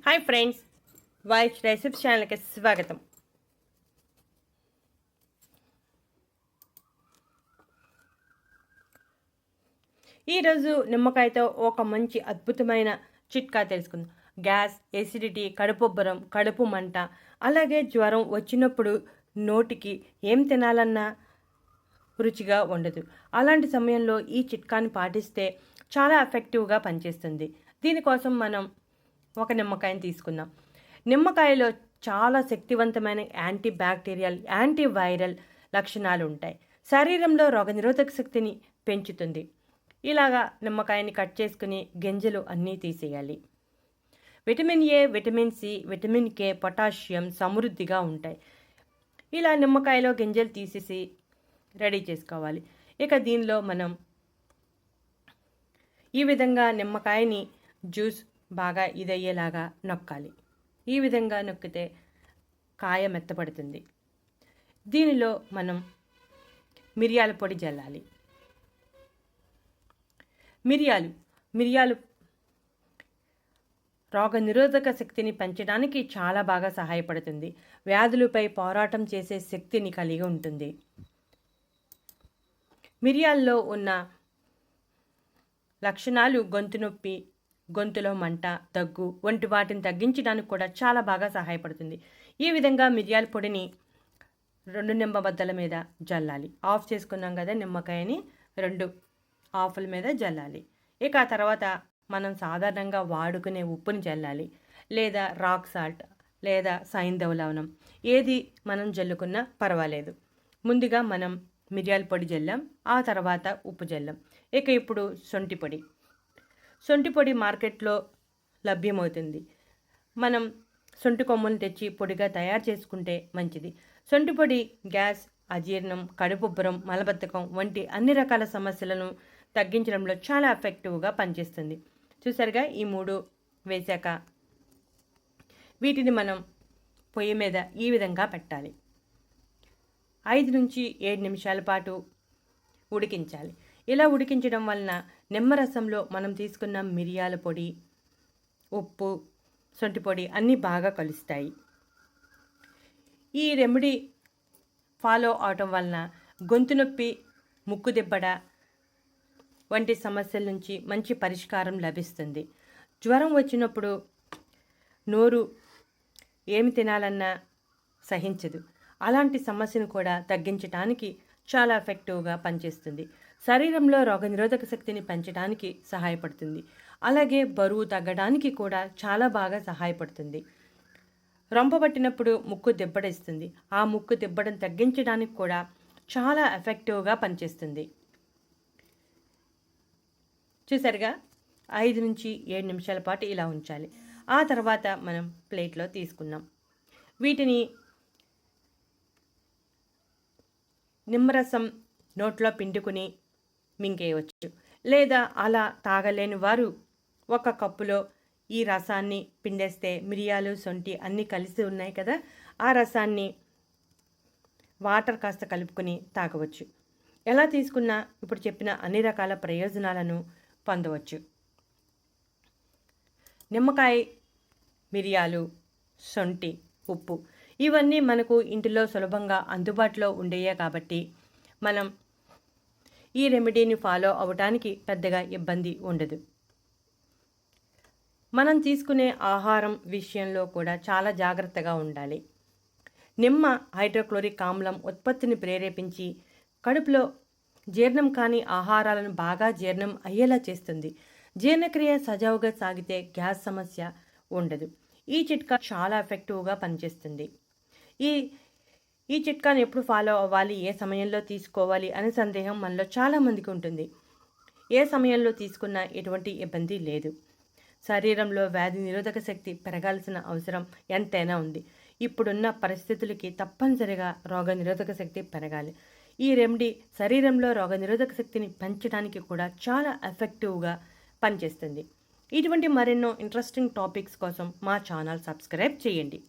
Hi friends, Vaish recipe ఛానల్కి స్వాగతం. ఈరోజు నిమ్మకాయతో ఒక మంచి అద్భుతమైన చిట్కా తెలుసుకుందాం. గ్యాస్, ఎసిడిటీ, కడుపుబ్బరం, కడుపు మంట, అలాగే జ్వరం వచ్చినప్పుడు నోటికి ఏం తినాలన్నా రుచిగా ఉండదు. అలాంటి సమయంలో ఈ చిట్కాని పాటిస్తే చాలా ఎఫెక్టివ్గా పనిచేస్తుంది. దీనికోసం మనం ఒక నిమ్మకాయని తీసుకుందాం. నిమ్మకాయలో చాలా శక్తివంతమైన యాంటీ బ్యాక్టీరియల్, యాంటీవైరల్ లక్షణాలు ఉంటాయి. శరీరంలో రోగనిరోధక శక్తిని పెంచుతుంది. ఇలాగా నిమ్మకాయని కట్ చేసుకుని గింజలు అన్నీ తీసేయాలి. Vitamin A, vitamin C, vitamin K, potassium సమృద్ధిగా ఉంటాయి. ఇలా నిమ్మకాయలో గింజలు తీసేసి రెడీ చేసుకోవాలి. ఇక దీనిలో మనం ఈ విధంగా నిమ్మకాయని జ్యూస్ బాగా ఇదయ్యేలాగా నొక్కాలి. ఈ విధంగా నొక్కితే కాయ మెత్తపడుతుంది. దీనిలో మనం మిరియాల పొడి జల్లాలి. మిరియాలు రోగనిరోధక శక్తిని పెంచడానికి చాలా బాగా సహాయపడుతుంది. వ్యాధులపై పోరాటం చేసే శక్తిని కలిగి ఉంటుంది. మిరియాల్లో ఉన్న లక్షణాలు గొంతు నొప్పి, గొంతులో మంట, దగ్గు వంటి వాటిని తగ్గించడానికి కూడా చాలా బాగా సహాయపడుతుంది. ఈ విధంగా మిరియాల పొడిని 2 నిమ్మబద్దల మీద జల్లాలి. ఆఫ్ చేసుకున్నాం కదా నిమ్మకాయని, 2 ఆఫ్ల మీద జల్లాలి. ఇక ఆ తర్వాత మనం సాధారణంగా వాడుకునే ఉప్పుని జల్లాలి, లేదా రాక్ సాల్ట్, లేదా సైంధవ లవణం, ఏది మనం జల్లుకున్నా పర్వాలేదు. ముందుగా మనం మిరియాల పొడి జల్లాం, ఆ తర్వాత ఉప్పు జల్లాం. ఇక ఇప్పుడు శొంఠి పొడి మార్కెట్లో లభ్యమవుతుంది. మనం శొంఠి కొమ్మలను తెచ్చి పొడిగా తయారు చేసుకుంటే మంచిది. శొంఠి పొడి గ్యాస్, అజీర్ణం, కడుపుబ్బరం, మలబద్ధకం వంటి అన్ని రకాల సమస్యలను తగ్గించడంలో చాలా ఎఫెక్టివ్గా పనిచేస్తుంది. చూసారుగా, ఈ 3 వేశాక వీటిని మనం పొయ్యి మీద ఈ విధంగా పెట్టాలి. 5 నుంచి 7 నిమిషాల పాటు ఉడికించాలి. ఇలా ఉడికించడం వలన నిమ్మరసంలో మనం తీసుకున్న మిరియాల పొడి, ఉప్పు, శొంఠి పొడి అన్నీ బాగా కలుస్తాయి. ఈ రెమెడీ ఫాలో అవటం వలన గొంతు నొప్పి, ముక్కు దిబ్బడ వంటి సమస్యల నుంచి మంచి పరిష్కారం లభిస్తుంది. జ్వరం వచ్చినప్పుడు నోరు ఏమి తినాలన్నా సహించదు. అలాంటి సమస్యను కూడా తగ్గించడానికి చాలా ఎఫెక్టివ్గా పనిచేస్తుంది. శరీరంలో రోగనిరోధక శక్తిని పెంచడానికి సహాయపడుతుంది. అలాగే బరువు తగ్గడానికి కూడా చాలా బాగా సహాయపడుతుంది. రొంప పట్టినప్పుడు ముక్కు దిబ్బడిస్తుంది. ఆ ముక్కు దిబ్బడం తగ్గించడానికి కూడా చాలా ఎఫెక్టివ్గా పనిచేస్తుంది. చూసారుగా, 5 నుంచి 7 నిమిషాల పాటు ఇలా ఉంచాలి. ఆ తర్వాత మనం ప్లేట్లో తీసుకున్నాం. వీటిని నిమ్మరసం నోట్లో పిండుకుని మింగేయవచ్చు, లేదా అలా తాగలేని వారు 1 కప్పులో ఈ రసాన్ని పిండేస్తే, మిరియాలు, శొంఠి అన్నీ కలిసి ఉన్నాయి కదా, ఆ రసాన్ని వాటర్ కాస్త కలుపుకొని తాగవచ్చు. ఎలా తీసుకున్నా ఇప్పుడు చెప్పిన అన్ని రకాల ప్రయోజనాలను పొందవచ్చు. నిమ్మకాయ, మిరియాలు, శొంఠి, ఉప్పు ఇవన్నీ మనకు ఇంటిలో సులభంగా అందుబాటులో ఉండేయే కాబట్టి మనం ఈ రెమెడీని ఫాలో అవ్వడానికి పెద్దగా ఇబ్బంది ఉండదు. మనం తీసుకునే ఆహారం విషయంలో కూడా చాలా జాగ్రత్తగా ఉండాలి. నిమ్మ హైడ్రోక్లోరిక్ ఆమ్లం ఉత్పత్తిని ప్రేరేపించి కడుపులో జీర్ణం కాని ఆహారాలను బాగా జీర్ణం అయ్యేలా చేస్తుంది. జీర్ణక్రియ సజావుగా సాగితే గ్యాస్ సమస్య ఉండదు. ఈ చిట్కా చాలా ఎఫెక్టివ్గా పనిచేస్తుంది. ఈ చిట్కాను ఎప్పుడు ఫాలో అవ్వాలి, ఏ సమయంలో తీసుకోవాలి అనే సందేహం మనలో చాలామందికి ఉంటుంది. ఏ సమయంలో తీసుకున్నా ఎటువంటి ఇబ్బంది లేదు. శరీరంలో వ్యాధి నిరోధక శక్తి పెరగాల్సిన అవసరం ఎంతైనా ఉంది. ఇప్పుడున్న పరిస్థితులకి తప్పనిసరిగా రోగ నిరోధక శక్తి పెరగాలి. ఈ రెమెడీ శరీరంలో రోగ నిరోధక శక్తిని పెంచడానికి కూడా చాలా ఎఫెక్టివ్గా పనిచేస్తుంది. ఇటువంటి మరెన్నో ఇంట్రెస్టింగ్ టాపిక్స్ కోసం మా ఛానల్ సబ్స్క్రైబ్ చేయండి.